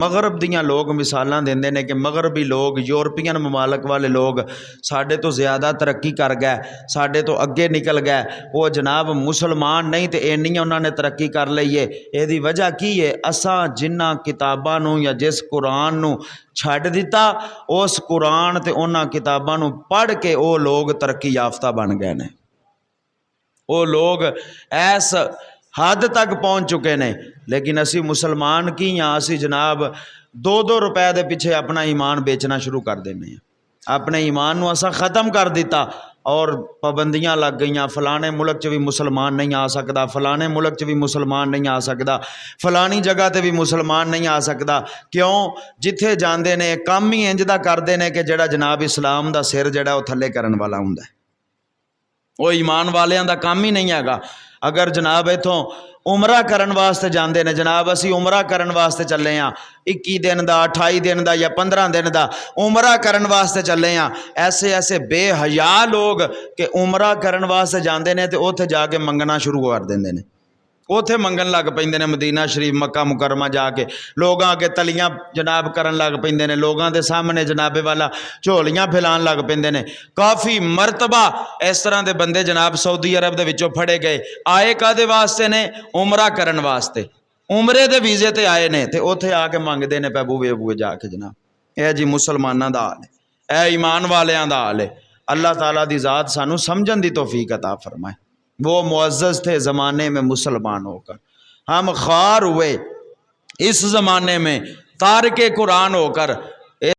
मगरब दियाँ लोग मिसालां देंदे ने कि मगरबी लोग यूरोपीयन ममालक वाले लोग साढ़े तो ज़्यादा तरक्की कर गए, साढ़े तो अगे निकल गए, वो जनाब मुसलमान नहीं तो इन्नी उन्होंने तरक्की कर ली है। यदी वजह की है, असां जिन्हां किताबां नूं या जिस कुरान नूं छड्ड दिता, उस कुरान ते उन्हां किताबां नूं पढ़ के वो लोग तरक्की याफ्ता बन गए ने। वो लोग ऐस हद तक पहुँच चुके ने। लेकिन असी मुसलमान की हाँ, असी जनाब 2-2 रुपए के पिछे अपना ईमान बेचना शुरू कर देने। अपने ईमान नूं असा ख़त्म कर दिता और पाबंदियां लग गई। फलाने मुल्क च भी मुसलमान नहीं आ सकता, फलाने मुल्क च भी मुसलमान नहीं आ सकता, फलानी जगह ते भी मुसलमान नहीं आ सकता। क्यों? जिथे जाते ने काम ही इंज दा करते हैं कि जिहड़ा जनाब इस्लाम का सिर जिहड़ा वो थले करन वाला हुंदा है। वो ईमान वालियां दा काम ही नहीं हैगा। अगर जनाब इथों उमरा करन वास्ते जाते हैं, जनाब असी उमरा करन वास्ते चले हाँ, 21 दिन का 28 दिन का या 15 दिन का उमरा करन वास्ते चले हाँ। ऐसे ऐसे बेहया लोग कि उमरा करन वास्ते जाते हैं तो उत्थे जाके मंगना शुरू कर देंगे ने, उत्थे मंगन लग पेंदे ने। मदीना शरीफ मक्का मुकरमा जाके लोगों अगे तलियां जनाब करन लग पेंदे ने, लोगों के सामने जनाबे वाला झोलियां फैलान लग पेंदे ने। काफ़ी मरतबा इस तरह के बंदे जनाब सऊदी अरब दे विचों फड़े गए। आए कादे वास्ते ने? उमरा करन वास्ते, उमरे दे वीजे ते आए ने, तो उत्थे आके मंगते हैं पै बूए बूए जाके। जनाब यह जी मुसलमानों का हाल है, यह ईमान वालियां दा हाल है। अल्लाह ताला दी ज़ात सानू समझन दी तौफीक अता फरमाए। वो मुअज़्ज़ज़ थे ज़माने में मुसलमान होकर, हम ख़ार हुए इस ज़माने में तारिके कुरान होकर।